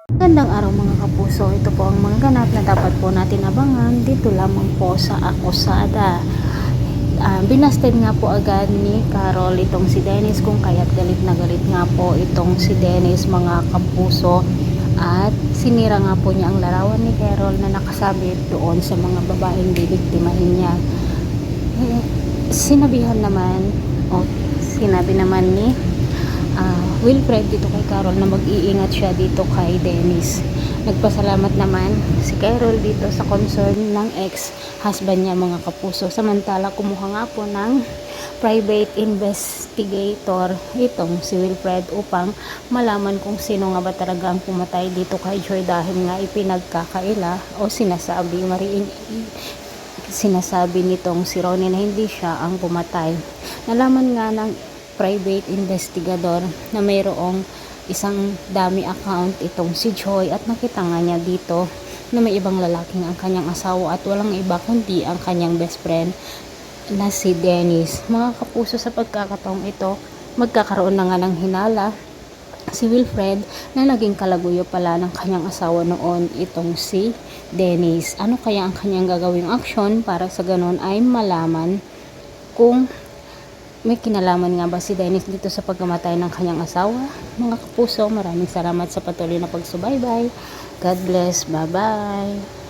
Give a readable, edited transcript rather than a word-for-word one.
Magandang araw mga kapuso, ito po ang mga ganap na dapat po natin abangan dito lamang po sa Akusada. Binasted nga po agad ni Carol itong si Dennis, kung kaya't galit na galit nga po itong si Dennis mga kapuso, at sinira nga po niya ang larawan ni Carol na nakasabit doon sa mga babaeng bibiktimahin niya. Sinabihan naman o sinabi naman ni Wilfred dito kay Carol na mag-iingat siya dito kay Dennis. Nagpasalamat naman si Carol dito sa concern ng ex-husband niya mga kapuso. Samantala kumuha nga po ng private investigator itong si Wilfred upang malaman kung sino nga ba talaga ang pumatay dito kay Joy, dahil nga ipinagkakaila o sinasabi nitong si Ronnie na hindi siya ang pumatay. Nalaman nga ng private investigador na mayroong isang dummy account itong si Joy, at nakita nga niya dito na may ibang lalaking ang kanyang asawa at walang iba kundi ang kanyang best friend na si Dennis. Mga kapuso, sa pagkakataong ito, magkakaroon na nga ng hinala si Wilfred na naging kalaguyo pala ng kanyang asawa noon itong si Dennis. Ano kaya ang kanyang gagawing aksyon para sa ganon ay malaman kung may kinalaman nga ba si Dennis dito sa pagkamatay ng kanyang asawa? Mga kapuso, maraming salamat sa patuloy na pagsubaybay. God bless. Bye-bye.